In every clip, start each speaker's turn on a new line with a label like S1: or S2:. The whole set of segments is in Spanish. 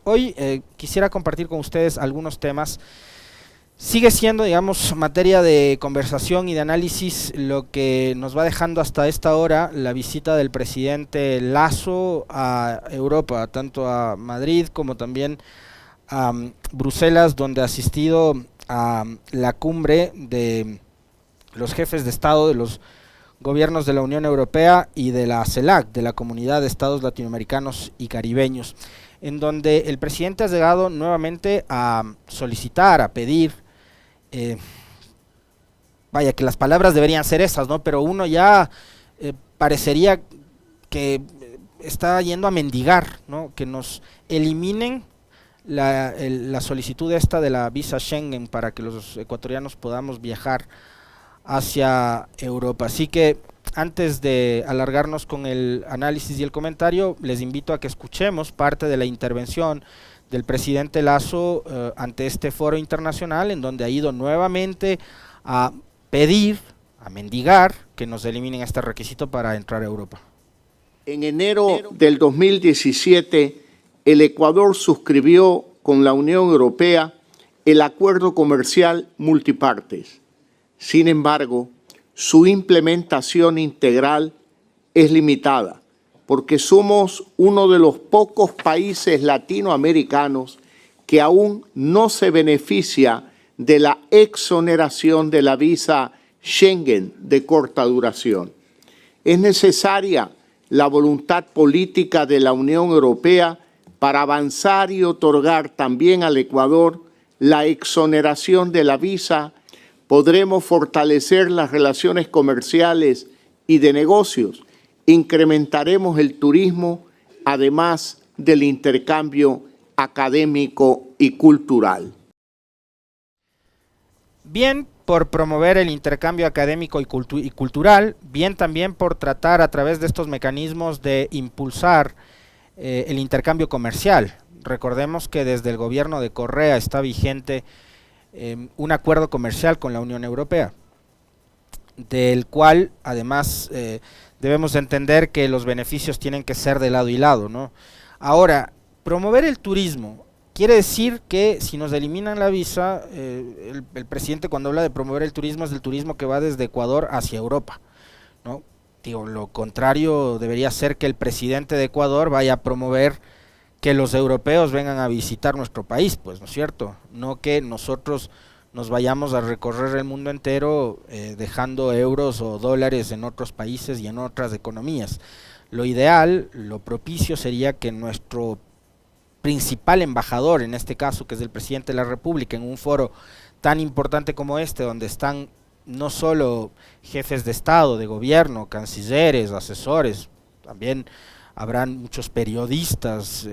S1: Hoy quisiera compartir con ustedes algunos temas. Sigue siendo, digamos, materia de conversación y de análisis lo que nos va dejando hasta esta hora la visita del presidente Lasso a Europa, tanto a Madrid como también a Bruselas, donde ha asistido a la cumbre de los jefes de Estado de los gobiernos de la Unión Europea y de la CELAC, de la Comunidad de Estados Latinoamericanos y Caribeños, en donde el presidente ha llegado nuevamente a solicitar, a pedir, vaya que las palabras deberían ser esas, ¿no? Pero uno ya parecería que está yendo a mendigar, ¿no? Que nos eliminen la solicitud esta de la visa Schengen para que los ecuatorianos podamos viajar hacia Europa. Así que antes de alargarnos con el análisis y el comentario, les invito a que escuchemos parte de la intervención del presidente Lasso ante este foro internacional, en donde ha ido nuevamente a pedir, a mendigar, que nos eliminen este requisito para entrar a Europa.
S2: En enero del 2017, el Ecuador suscribió con la Unión Europea el Acuerdo Comercial Multipartes. Sin embargo, su implementación integral es limitada, porque somos uno de los pocos países latinoamericanos que aún no se beneficia de la exoneración de la visa Schengen de corta duración. Es necesaria la voluntad política de la Unión Europea para avanzar y otorgar también al Ecuador la exoneración de la visa. Podremos fortalecer las relaciones comerciales y de negocios, incrementaremos el turismo, además del intercambio académico y cultural.
S1: Bien por promover el intercambio académico y cultural, bien también por tratar a través de estos mecanismos de impulsar el intercambio comercial. Recordemos que desde el gobierno de Correa está vigente un acuerdo comercial con la Unión Europea, del cual además debemos entender que los beneficios tienen que ser de lado y lado, ¿no? Ahora, promover el turismo quiere decir que si nos eliminan la visa, el presidente cuando habla de promover el turismo es del turismo que va desde Ecuador hacia Europa, ¿no? Digo, lo contrario debería ser que el presidente de Ecuador vaya a promover que los europeos vengan a visitar nuestro país, pues, ¿no es cierto? No que nosotros nos vayamos a recorrer el mundo entero dejando euros o dólares en otros países y en otras economías. Lo ideal, lo propicio sería que nuestro principal embajador, en este caso que es el presidente de la República, en un foro tan importante como este, donde están no solo jefes de Estado, de gobierno, cancilleres, asesores, también habrán muchos periodistas,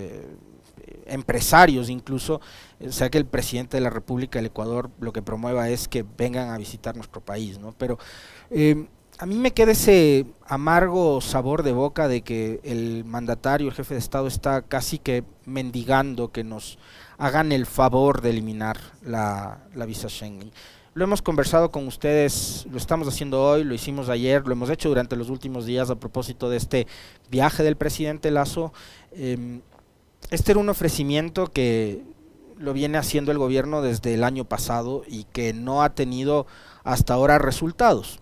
S1: empresarios incluso, o sea que el presidente de la República del Ecuador lo que promueva es que vengan a visitar nuestro país, ¿no? Pero a mí me queda ese amargo sabor de boca de que el mandatario, el jefe de Estado, está casi que mendigando que nos hagan el favor de eliminar la visa Schengen. Lo hemos conversado con ustedes, lo estamos haciendo hoy, lo hicimos ayer, lo hemos hecho durante los últimos días a propósito de este viaje del presidente Lasso. Este era un ofrecimiento que lo viene haciendo el gobierno desde el año pasado y que no ha tenido hasta ahora resultados.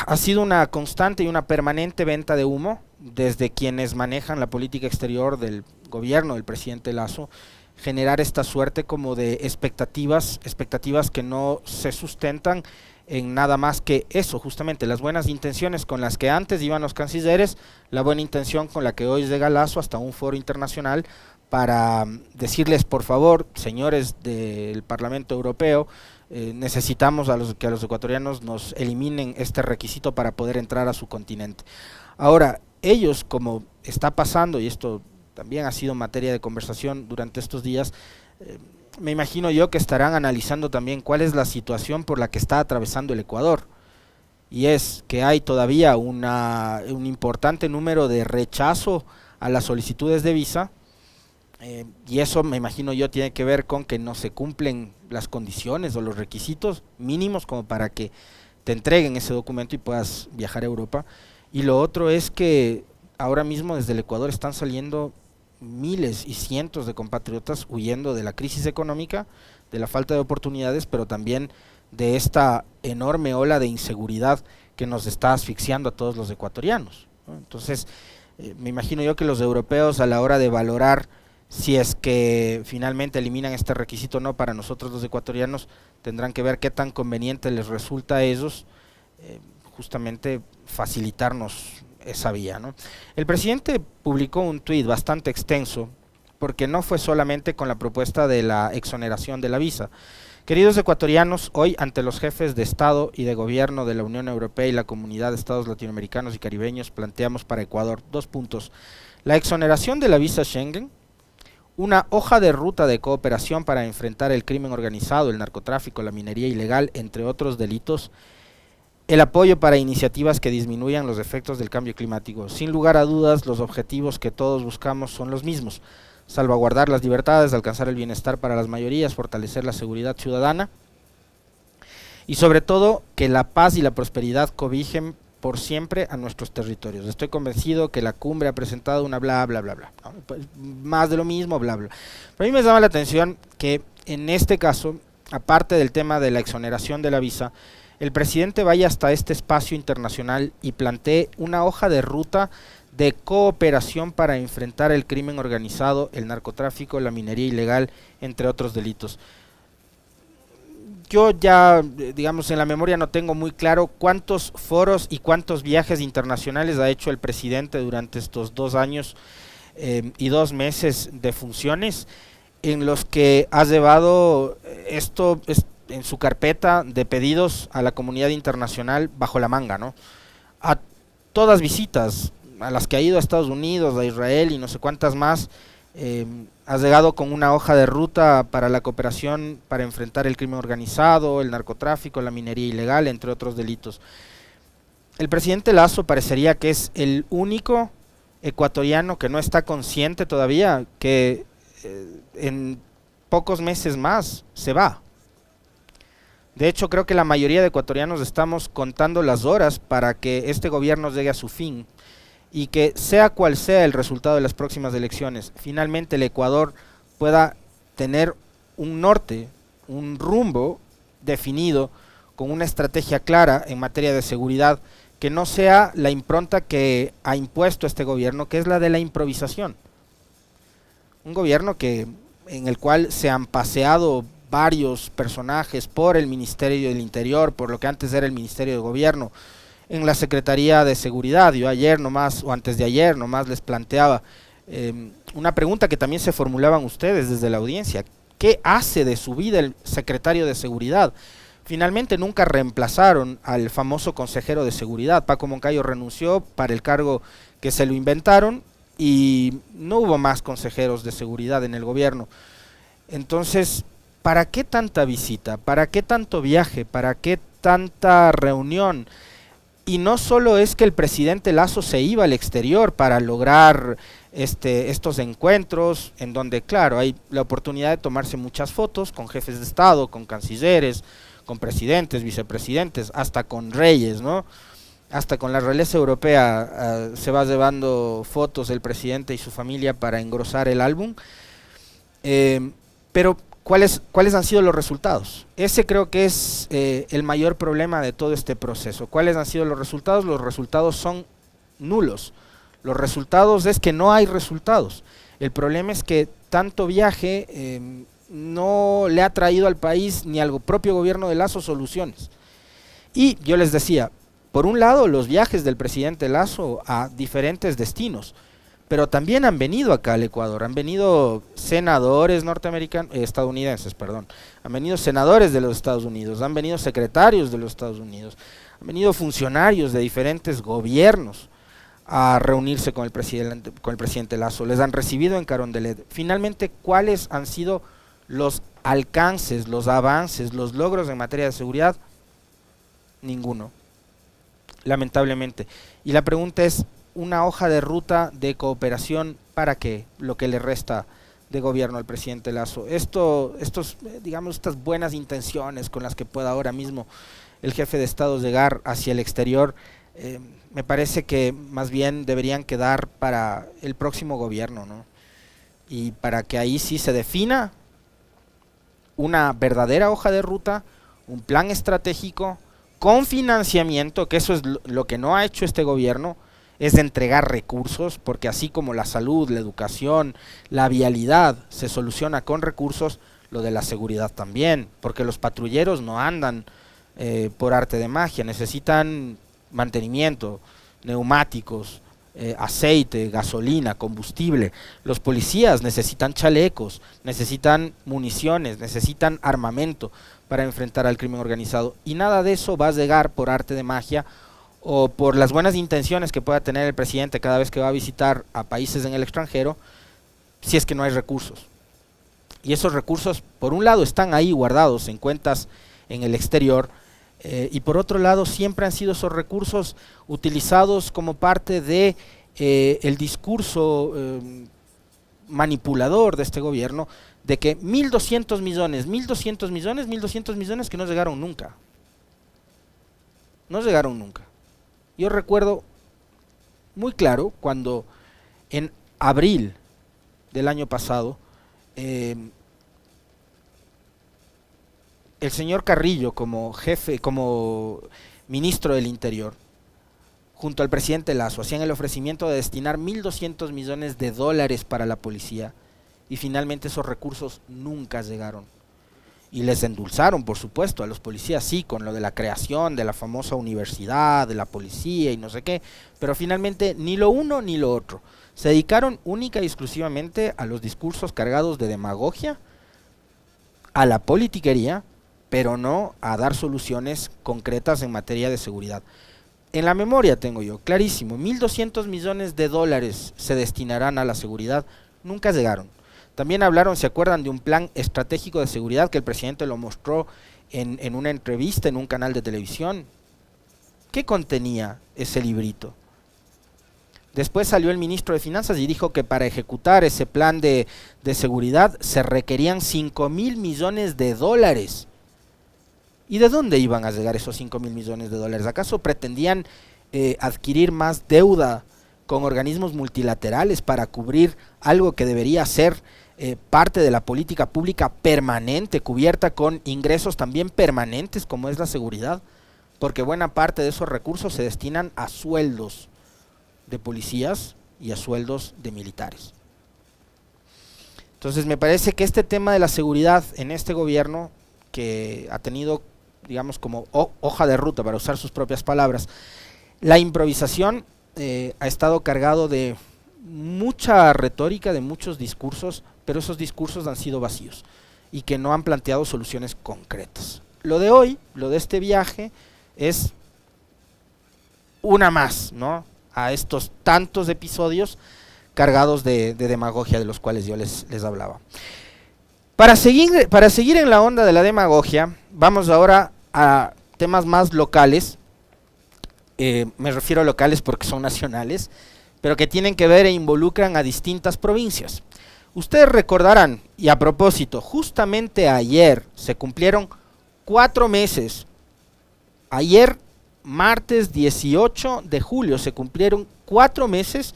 S1: Ha sido una constante y una permanente venta de humo desde quienes manejan la política exterior del gobierno del presidente Lasso, generar esta suerte como de expectativas que no se sustentan en nada más que eso, justamente las buenas intenciones con las que antes iban los cancilleres, la buena intención con la que hoy llega Lasso hasta un foro internacional para decirles, por favor, señores del Parlamento Europeo, necesitamos que a los ecuatorianos nos eliminen este requisito para poder entrar a su continente. Ahora, ellos, como está pasando, y esto también ha sido materia de conversación durante estos días, me imagino yo que estarán analizando también cuál es la situación por la que está atravesando el Ecuador, y es que hay todavía un importante número de rechazo a las solicitudes de visa, y eso me imagino yo tiene que ver con que no se cumplen las condiciones o los requisitos mínimos como para que te entreguen ese documento y puedas viajar a Europa. Y lo otro es que ahora mismo desde el Ecuador están saliendo miles y cientos de compatriotas huyendo de la crisis económica, de la falta de oportunidades, pero también de esta enorme ola de inseguridad que nos está asfixiando a todos los ecuatorianos, ¿no? Entonces, me imagino yo que los europeos, a la hora de valorar si es que finalmente eliminan este requisito o no para nosotros los ecuatorianos, tendrán que ver qué tan conveniente les resulta a ellos justamente facilitarnos esa vía, ¿no? El presidente publicó un tuit bastante extenso, porque no fue solamente con la propuesta de la exoneración de la visa. Queridos ecuatorianos, hoy ante los jefes de Estado y de Gobierno de la Unión Europea y la Comunidad de Estados Latinoamericanos y Caribeños planteamos para Ecuador 2 puntos: la exoneración de la visa Schengen, una hoja de ruta de cooperación para enfrentar el crimen organizado, el narcotráfico, la minería ilegal, entre otros delitos, el apoyo para iniciativas que disminuyan los efectos del cambio climático. Sin lugar a dudas, los objetivos que todos buscamos son los mismos: salvaguardar las libertades, alcanzar el bienestar para las mayorías, fortalecer la seguridad ciudadana y sobre todo que la paz y la prosperidad cobijen por siempre a nuestros territorios. Estoy convencido que la cumbre ha presentado una bla bla bla bla, ¿no? Pues más de lo mismo, bla bla. Pero a mí me llama la atención que en este caso, aparte del tema de la exoneración de la visa, el presidente vaya hasta este espacio internacional y plantee una hoja de ruta de cooperación para enfrentar el crimen organizado, el narcotráfico, la minería ilegal, entre otros delitos. Yo ya, digamos, en la memoria no tengo muy claro cuántos foros y cuántos viajes internacionales ha hecho el presidente durante estos 2 años y 2 meses de funciones, en los que ha llevado esto en su carpeta de pedidos a la comunidad internacional bajo la manga, ¿no? A todas visitas a las que ha ido a Estados Unidos, a Israel y no sé cuántas más, ha llegado con una hoja de ruta para la cooperación para enfrentar el crimen organizado, el narcotráfico, la minería ilegal, entre otros delitos. El presidente Lasso parecería que es el único ecuatoriano que no está consciente todavía que en pocos meses más se va. De hecho, creo que la mayoría de ecuatorianos estamos contando las horas para que este gobierno llegue a su fin y que, sea cual sea el resultado de las próximas elecciones, finalmente el Ecuador pueda tener un norte, un rumbo definido, con una estrategia clara en materia de seguridad, que no sea la impronta que ha impuesto este gobierno, que es la de la improvisación. Un gobierno en el cual se han paseado varios personajes por el Ministerio del Interior, por lo que antes era el Ministerio de Gobierno, en la Secretaría de Seguridad. Yo ayer nomás, o antes de ayer nomás, les planteaba una pregunta que también se formulaban ustedes desde la audiencia: ¿qué hace de su vida el secretario de Seguridad? Finalmente nunca reemplazaron al famoso consejero de Seguridad. Paco Moncayo renunció para el cargo que se lo inventaron y no hubo más consejeros de seguridad en el gobierno. Entonces, ¿para qué tanta visita? ¿Para qué tanto viaje? ¿Para qué tanta reunión? Y no solo es que el presidente Lasso se iba al exterior para lograr estos encuentros, en donde, claro, hay la oportunidad de tomarse muchas fotos con jefes de Estado, con cancilleres, con presidentes, vicepresidentes, hasta con reyes, ¿no? Hasta con la realeza europea se va llevando fotos del presidente y su familia para engrosar el álbum. Pero ¿cuáles han sido los resultados? Ese creo que es el mayor problema de todo este proceso. ¿Cuáles han sido los resultados? Los resultados son nulos. Los resultados es que no hay resultados. El problema es que tanto viaje no le ha traído al país ni al propio gobierno de Lasso soluciones. Y yo les decía, por un lado, los viajes del presidente Lasso a diferentes destinos, pero también han venido acá al Ecuador, han venido senadores estadounidenses, han venido senadores de los Estados Unidos, han venido secretarios de los Estados Unidos, han venido funcionarios de diferentes gobiernos a reunirse con el presidente Lasso, les han recibido en Carondelet. Finalmente, ¿cuáles han sido los alcances, los avances, los logros en materia de seguridad? Ninguno, lamentablemente. Y la pregunta es, una hoja de ruta de cooperación, ¿para qué? Lo que le resta de gobierno al presidente Lasso. Estas buenas intenciones con las que pueda ahora mismo el jefe de Estado llegar hacia el exterior, me parece que más bien deberían quedar para el próximo gobierno, ¿no? y para que ahí sí se defina una verdadera hoja de ruta, un plan estratégico con financiamiento, que eso es lo que no ha hecho este gobierno, es de entregar recursos, porque así como la salud, la educación, la vialidad se soluciona con recursos, lo de la seguridad también, porque los patrulleros no andan por arte de magia, necesitan mantenimiento, neumáticos, aceite, gasolina, combustible. Los policías necesitan chalecos, necesitan municiones, necesitan armamento para enfrentar al crimen organizado, y nada de eso va a llegar por arte de magia o por las buenas intenciones que pueda tener el presidente cada vez que va a visitar a países en el extranjero, si es que no hay recursos. Y esos recursos, por un lado, están ahí guardados en cuentas en el exterior, y por otro lado siempre han sido esos recursos utilizados como parte de el discurso manipulador de este gobierno, de que 1.200 millones, 1.200 millones, 1.200 millones que no llegaron nunca. No llegaron nunca. Yo recuerdo muy claro cuando en abril del año pasado el señor Carrillo, como jefe, como ministro del Interior, junto al presidente Lasso, hacían el ofrecimiento de destinar 1.200 millones de dólares para la policía, y finalmente esos recursos nunca llegaron. Y les endulzaron, por supuesto, a los policías, sí, con lo de la creación de la famosa universidad, de la policía y no sé qué, pero finalmente ni lo uno ni lo otro. Se dedicaron única y exclusivamente a los discursos cargados de demagogia, a la politiquería, pero no a dar soluciones concretas en materia de seguridad. En la memoria tengo yo, clarísimo, 1.200 millones de dólares se destinarán a la seguridad, nunca llegaron. También hablaron, ¿se acuerdan?, de un plan estratégico de seguridad que el presidente lo mostró en una entrevista en un canal de televisión. ¿Qué contenía ese librito? Después salió el ministro de Finanzas y dijo que para ejecutar ese plan de seguridad se requerían 5.000 millones de dólares. ¿Y de dónde iban a llegar esos 5.000 millones de dólares? ¿Acaso pretendían adquirir más deuda con organismos multilaterales para cubrir algo que debería ser parte de la política pública permanente, cubierta con ingresos también permanentes como es la seguridad? Porque buena parte de esos recursos se destinan a sueldos de policías y a sueldos de militares. Entonces me parece que este tema de la seguridad en este gobierno, que ha tenido, digamos, como hoja de ruta, para usar sus propias palabras, la improvisación, ha estado cargado de mucha retórica, de muchos discursos, pero esos discursos han sido vacíos y que no han planteado soluciones concretas. Lo de hoy, lo de este viaje, es una más, ¿no?, a estos tantos episodios cargados de demagogia de los cuales yo les hablaba. Para seguir en la onda de la demagogia, vamos ahora a temas más locales. Me refiero a locales porque son nacionales, pero que tienen que ver e involucran a distintas provincias. Ustedes recordarán, y a propósito, justamente ayer se cumplieron 4 meses. Ayer, martes 18 de julio, se cumplieron 4 meses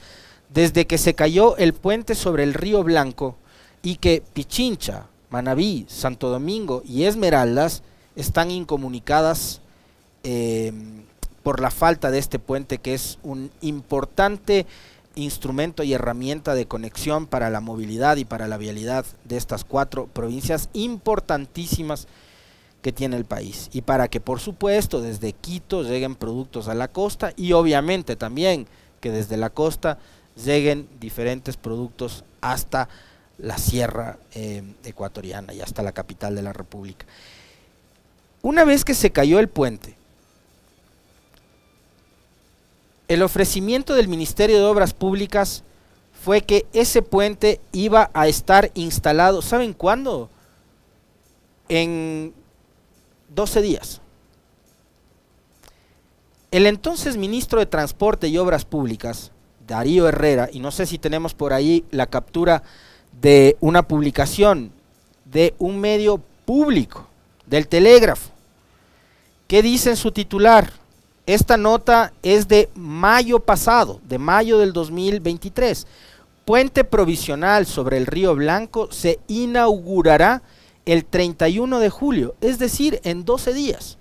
S1: desde que se cayó el puente sobre el Río Blanco y que Pichincha, Manabí, Santo Domingo y Esmeraldas están incomunicadas por la falta de este puente, que es un importante instrumento y herramienta de conexión para la movilidad y para la vialidad de estas 4 provincias importantísimas que tiene el país, y para que por supuesto desde Quito lleguen productos a la costa, y obviamente también que desde la costa lleguen diferentes productos hasta la sierra ecuatoriana y hasta la capital de la República. Una vez que se cayó el puente, el ofrecimiento del Ministerio de Obras Públicas fue que ese puente iba a estar instalado, ¿saben cuándo? En 12 días. El entonces ministro de Transporte y Obras Públicas, Darío Herrera, y no sé si tenemos por ahí la captura de una publicación de un medio público, del Telégrafo, ¿qué dice en su titular? Esta nota es de mayo pasado, de mayo del 2023. puente provisional sobre el Río Blanco se inaugurará el 31 de julio, es decir, en 12 días.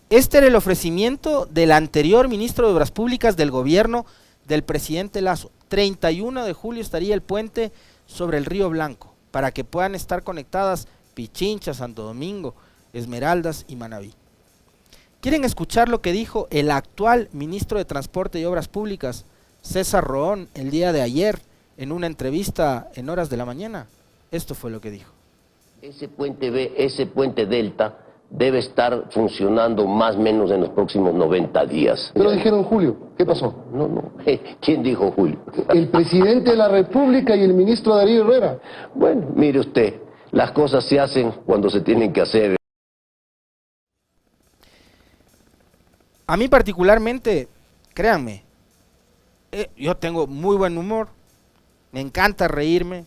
S1: Este era el ofrecimiento del anterior ministro de Obras Públicas del gobierno del presidente Lasso. 31 de julio estaría el puente sobre el Río Blanco, para que puedan estar conectadas Pichincha, Santo Domingo, Esmeraldas y Manabí. ¿Quieren escuchar lo que dijo el actual ministro de Transporte y Obras Públicas, César Roón, el día de ayer, en una entrevista en horas de la mañana? Esto fue lo que dijo.
S3: Ese puente Delta debe estar funcionando más o menos en los próximos 90 días.
S4: Pero dijeron julio, ¿qué pasó?
S3: No. ¿Quién dijo julio?
S4: El presidente de la República y el ministro Darío Herrera.
S3: Bueno, mire usted, las cosas se hacen cuando se tienen que hacer.
S1: A mí particularmente, créanme, yo tengo muy buen humor, me encanta reírme,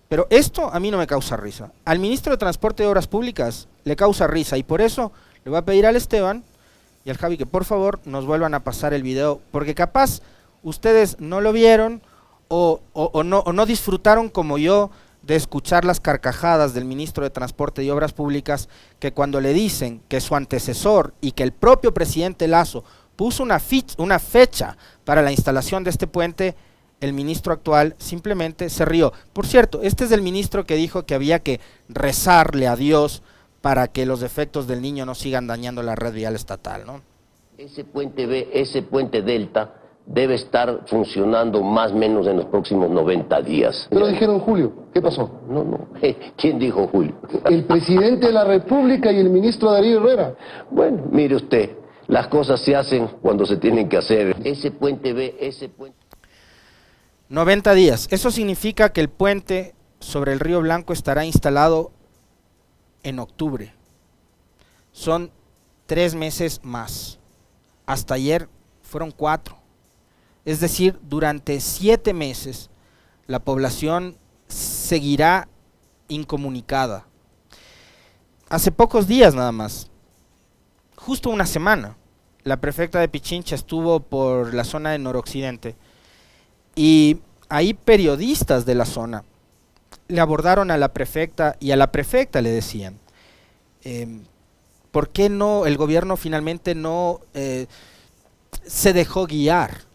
S1: pero esto a mí no me causa risa. Al ministro de Transporte y Obras Públicas le causa risa, y por eso le voy a pedir al Esteban y al Javi que por favor nos vuelvan a pasar el video, porque capaz ustedes no lo vieron o no disfrutaron como yo de escuchar las carcajadas del ministro de Transporte y Obras Públicas, que cuando le dicen que su antecesor y que el propio presidente Lasso puso una fecha para la instalación de este puente, el ministro actual simplemente se rió. Por cierto, este es el ministro que dijo que había que rezarle a Dios para que los defectos del niño no sigan dañando la red vial estatal, ¿no?
S3: Ese puente Delta debe estar funcionando más o menos en los próximos 90 días.
S4: Pero dijeron julio, ¿qué pasó?
S3: No. ¿Quién dijo julio?
S4: El presidente de la República y el ministro Darío Herrera.
S3: Bueno, mire usted, las cosas se hacen cuando se tienen que hacer. Ese puente
S1: 90 días. Eso significa que el puente sobre el Río Blanco estará instalado en octubre. Son 3 meses más. Hasta ayer fueron 4. Es decir, durante 7 meses la población seguirá incomunicada. Hace pocos días nada más, justo una semana, la prefecta de Pichincha estuvo por la zona de noroccidente y ahí periodistas de la zona le abordaron a la prefecta y a la prefecta le decían, ¿por qué no el gobierno finalmente no se dejó guiar?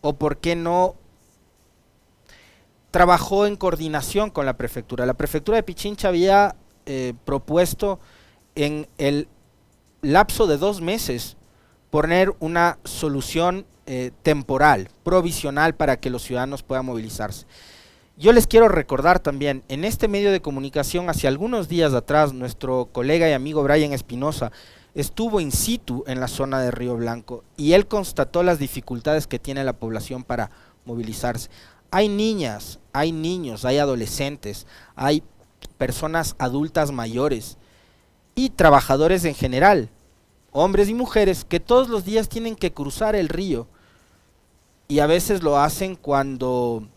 S1: ¿O por qué no trabajó en coordinación con la prefectura? La prefectura de Pichincha había propuesto en el lapso de 2 meses poner una solución temporal, provisional, para que los ciudadanos puedan movilizarse. Yo les quiero recordar también, en este medio de comunicación, hace algunos días atrás, nuestro colega y amigo Brian Espinosa estuvo in situ en la zona de Río Blanco y él constató las dificultades que tiene la población para movilizarse. Hay niñas, hay niños, hay adolescentes, hay personas adultas mayores y trabajadores en general, hombres y mujeres, que todos los días tienen que cruzar el río y a veces lo hacen cuando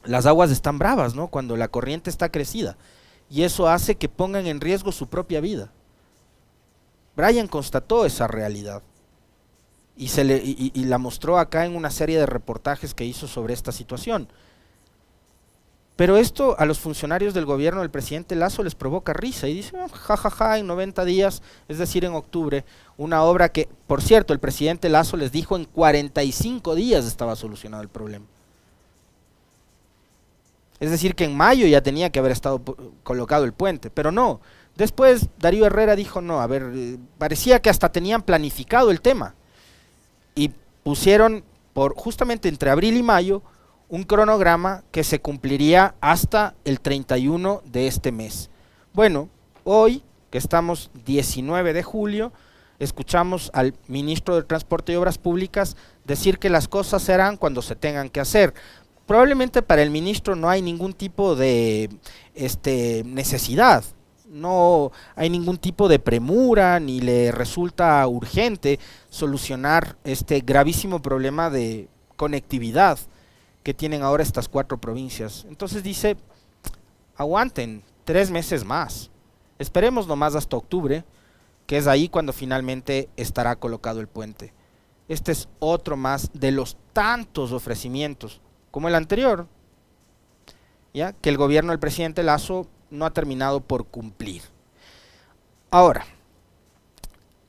S1: las aguas están bravas, ¿no? Cuando la corriente está crecida, y eso hace que pongan en riesgo su propia vida. Brian constató esa realidad y la mostró acá en una serie de reportajes que hizo sobre esta situación. Pero esto a los funcionarios del gobierno del presidente Lasso les provoca risa y dicen, jajaja, en 90 días, es decir, en octubre, una obra que, por cierto, el presidente Lasso les dijo en 45 días estaba solucionado el problema. Es decir, que en mayo ya tenía que haber estado colocado el puente, pero no. Después Darío Herrera dijo, no, a ver, parecía que hasta tenían planificado el tema. Y pusieron, justamente entre abril y mayo, un cronograma que se cumpliría hasta el 31 de este mes. Bueno, hoy, que estamos 19 de julio, escuchamos al ministro de Transporte y Obras Públicas decir que las cosas se harán cuando se tengan que hacer. Probablemente para el ministro no hay ningún tipo de necesidad, no hay ningún tipo de premura, ni le resulta urgente solucionar este gravísimo problema de conectividad que tienen ahora estas 4 provincias. Entonces dice, aguanten 3 meses más, esperemos nomás hasta octubre, que es ahí cuando finalmente estará colocado el puente. Este es otro más de los tantos ofrecimientos como el anterior, ¿ya?, que el gobierno del presidente Lasso no ha terminado por cumplir. Ahora,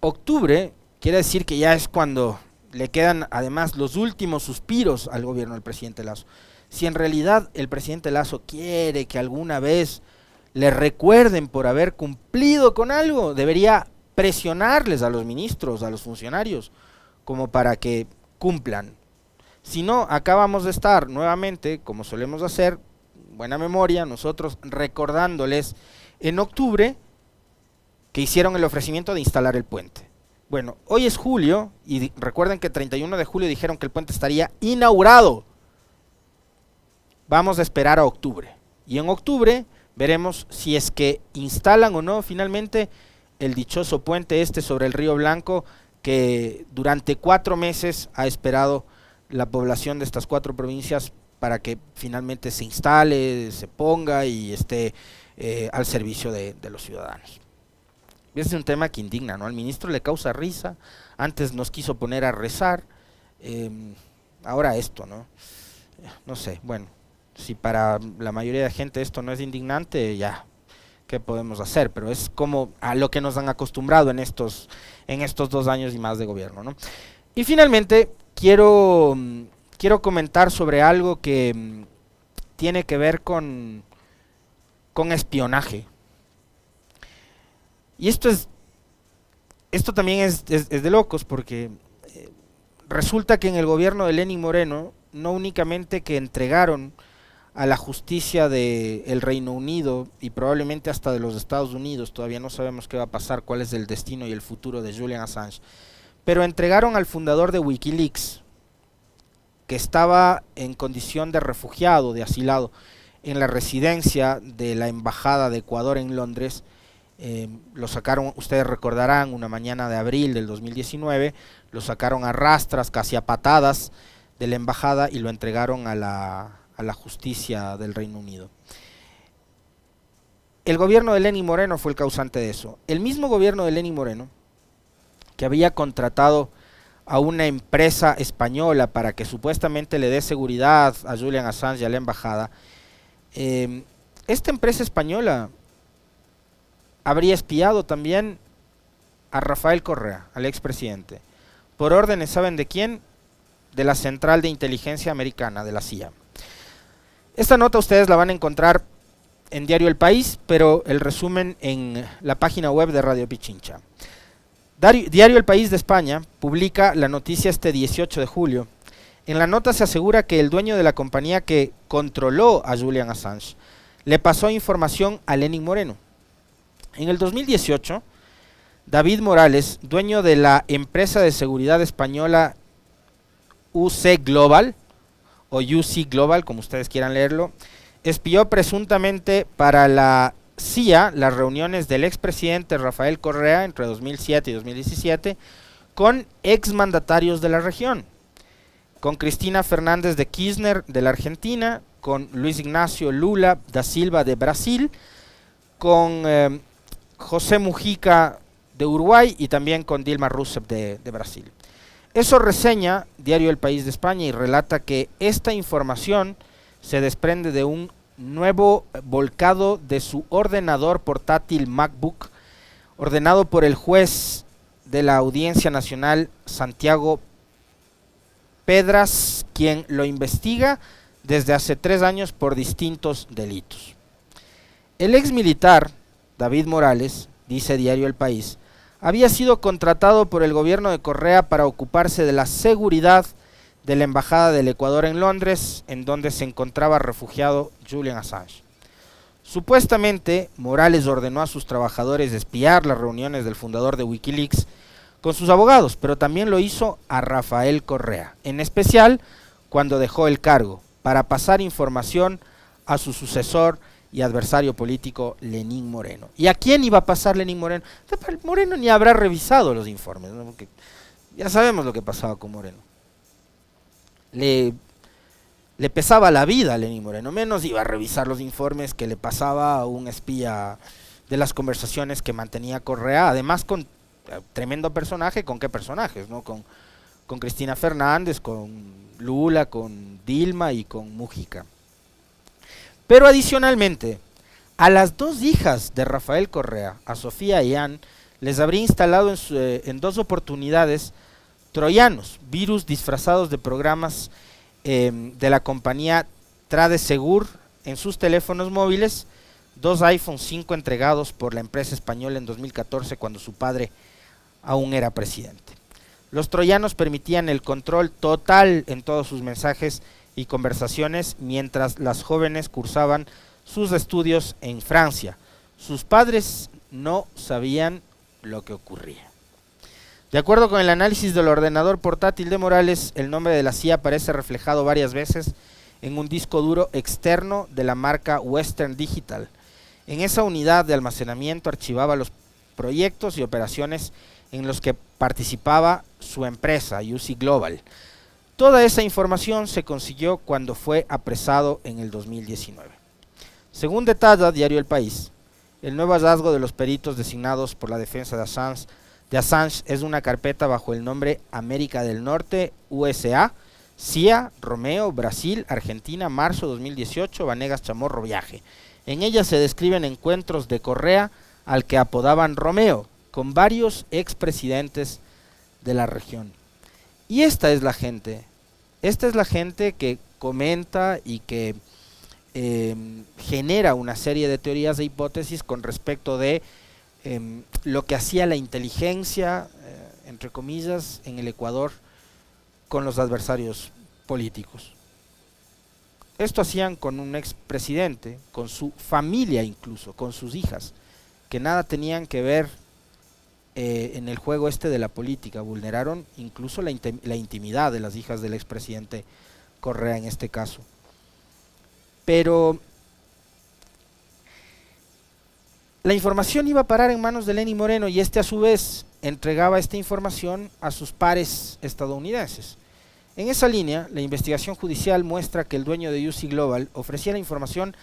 S1: octubre quiere decir que ya es cuando le quedan además los últimos suspiros al gobierno del presidente Lasso. Si en realidad el presidente Lasso quiere que alguna vez le recuerden por haber cumplido con algo, debería presionarles a los ministros, a los funcionarios, como para que cumplan. Si no, acá vamos a estar nuevamente, como solemos hacer, buena memoria, nosotros recordándoles en octubre que hicieron el ofrecimiento de instalar el puente. Bueno, hoy es julio y recuerden que el 31 de julio dijeron que el puente estaría inaugurado. Vamos a esperar a octubre. Y en octubre veremos si es que instalan o no finalmente el dichoso puente sobre el Río Blanco que durante 4 meses ha esperado la población de estas 4 provincias para que finalmente se instale, se ponga y esté al servicio de los ciudadanos. Ese es un tema que indigna, ¿no? Al ministro le causa risa, antes nos quiso poner a rezar, ahora esto, ¿no? No sé, bueno, si para la mayoría de gente esto no es indignante, ya, ¿qué podemos hacer? Pero es como a lo que nos han acostumbrado en estos 2 años y más de gobierno, ¿no? Y finalmente, quiero comentar sobre algo que tiene que ver con espionaje. Y esto también es de locos, porque resulta que en el gobierno de Lenín Moreno, no únicamente que entregaron a la justicia del Reino Unido y probablemente hasta de los Estados Unidos, todavía no sabemos qué va a pasar, cuál es el destino y el futuro de Julian Assange, pero entregaron al fundador de Wikileaks, que estaba en condición de refugiado, de asilado, en la residencia de la Embajada de Ecuador en Londres. Lo sacaron, ustedes recordarán, una mañana de abril del 2019, lo sacaron a rastras, casi a patadas de la embajada y lo entregaron a la justicia del Reino Unido. El gobierno de Lenín Moreno fue el causante de eso. El mismo gobierno de Lenín Moreno, que había contratado a una empresa española para que supuestamente le dé seguridad a Julian Assange y a la embajada, esta empresa española habría espiado también a Rafael Correa, al expresidente, por órdenes, ¿saben de quién? De la Central de Inteligencia Americana, de la CIA. Esta nota ustedes la van a encontrar en Diario El País, pero el resumen en la página web de Radio Pichincha. Diario El País de España publica la noticia este 18 de julio. En la nota se asegura que el dueño de la compañía que controló a Julian Assange le pasó información a Lenín Moreno. En el 2018, David Morales, dueño de la empresa de seguridad española UC Global, o UC Global, como ustedes quieran leerlo, espió presuntamente para la CIA las reuniones del expresidente Rafael Correa entre 2007 y 2017 con exmandatarios de la región, con Cristina Fernández de Kirchner de la Argentina, con Luis Ignacio Lula da Silva de Brasil, con José Mujica de Uruguay y también con Dilma Rousseff de Brasil. Eso reseña Diario El País de España y relata que esta información se desprende de un nuevo volcado de su ordenador portátil MacBook, ordenado por el juez de la Audiencia Nacional Santiago Pedras, quien lo investiga desde hace 3 años por distintos delitos. El ex militar David Morales, dice Diario El País, había sido contratado por el gobierno de Correa para ocuparse de la seguridad de la Embajada del Ecuador en Londres, en donde se encontraba refugiado Julian Assange. Supuestamente, Morales ordenó a sus trabajadores espiar las reuniones del fundador de Wikileaks con sus abogados, pero también lo hizo a Rafael Correa, en especial cuando dejó el cargo, para pasar información a su sucesor y adversario político Lenín Moreno. ¿Y a quién iba a pasar Lenín Moreno? Moreno ni habrá revisado los informes, ¿no? Porque ya sabemos lo que pasaba con Moreno. Le pesaba la vida a Lenín Moreno, menos iba a revisar los informes que le pasaba a un espía de las conversaciones que mantenía Correa, además con tremendo personaje. ¿Con qué personajes? ¿No? Con con Cristina Fernández, con Lula, con Dilma y con Mujica. Pero adicionalmente, a las dos hijas de Rafael Correa, a Sofía y Ann, les habría instalado en dos oportunidades troyanos, virus disfrazados de programas de la compañía Tradesegur en sus teléfonos móviles, dos iPhone 5 entregados por la empresa española en 2014 cuando su padre aún era presidente. Los troyanos permitían el control total en todos sus mensajes y conversaciones mientras las jóvenes cursaban sus estudios en Francia. Sus padres no sabían lo que ocurría. De acuerdo con el análisis del ordenador portátil de Morales, el nombre de la CIA aparece reflejado varias veces en un disco duro externo de la marca Western Digital. En esa unidad de almacenamiento archivaba los proyectos y operaciones en los que participaba su empresa, UC Global. Toda esa información se consiguió cuando fue apresado en el 2019. Según detalla Diario El País, el nuevo hallazgo de los peritos designados por la defensa de Assange es una carpeta bajo el nombre América del Norte, USA, CIA, Romeo, Brasil, Argentina, marzo 2018, Vanegas Chamorro Viaje. En ella se describen encuentros de Correa, al que apodaban Romeo, con varios expresidentes de la región. Y esta es la gente que comenta y que genera una serie de teorías e hipótesis con respecto de lo que hacía la inteligencia, entre comillas, en el Ecuador con los adversarios políticos. Esto hacían con un expresidente, con su familia incluso, con sus hijas, que nada tenían que ver en el juego este de la política. Vulneraron incluso la intimidad de las hijas del expresidente Correa en este caso. Pero la información iba a parar en manos de Lenín Moreno y este a su vez entregaba esta información a sus pares estadounidenses. En esa línea, la investigación judicial muestra que el dueño de UC Global ofrecía la información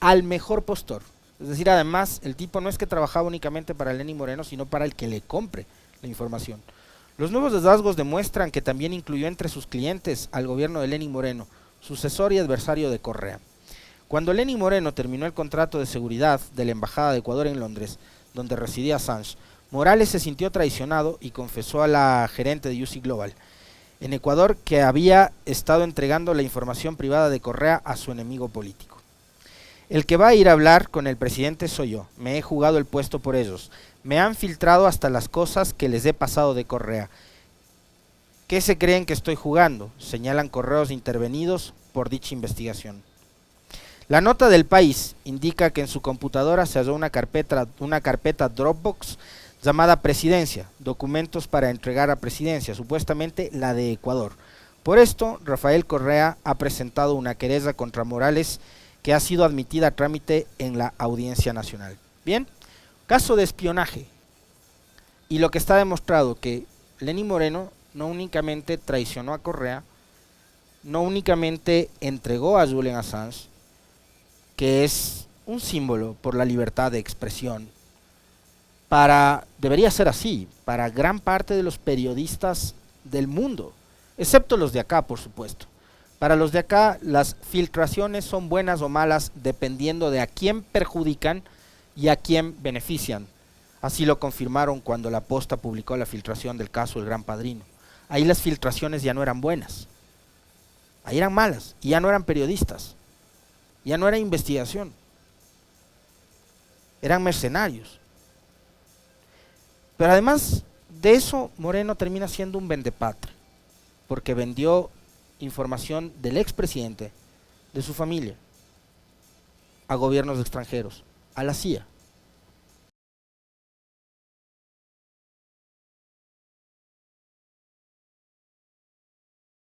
S1: al mejor postor. Es decir, además, el tipo no es que trabajaba únicamente para Lenín Moreno, sino para el que le compre la información. Los nuevos hallazgos demuestran que también incluyó entre sus clientes al gobierno de Lenín Moreno, sucesor y adversario de Correa. Cuando Lenín Moreno terminó el contrato de seguridad de la Embajada de Ecuador en Londres, donde residía Assange, Morales se sintió traicionado y confesó a la gerente de UC Global en Ecuador que había estado entregando la información privada de Correa a su enemigo político. El que va a ir a hablar con el presidente soy yo, me he jugado el puesto por ellos, me han filtrado hasta las cosas que les he pasado de Correa. ¿Qué se creen que estoy jugando? Señalan correos intervenidos por dicha investigación. La nota del País indica que en su computadora se halló una carpeta Dropbox llamada Presidencia, documentos para entregar a Presidencia, supuestamente la de Ecuador. Por esto, Rafael Correa ha presentado una querella contra Morales que ha sido admitida a trámite en la Audiencia Nacional. Bien, caso de espionaje. Y lo que está demostrado que Lenín Moreno no únicamente traicionó a Correa, no únicamente entregó a Julian Assange, que es un símbolo por la libertad de expresión, debería ser así, para gran parte de los periodistas del mundo, excepto los de acá, por supuesto. Para los de acá, las filtraciones son buenas o malas dependiendo de a quién perjudican y a quién benefician. Así lo confirmaron cuando La Posta publicó la filtración del caso El Gran Padrino. Ahí las filtraciones ya no eran buenas, ahí eran malas, y ya no eran periodistas, ya no era investigación, eran mercenarios. Pero además de eso, Moreno termina siendo un vendepatria, porque vendió información del expresidente, de su familia, a gobiernos extranjeros, a la CIA.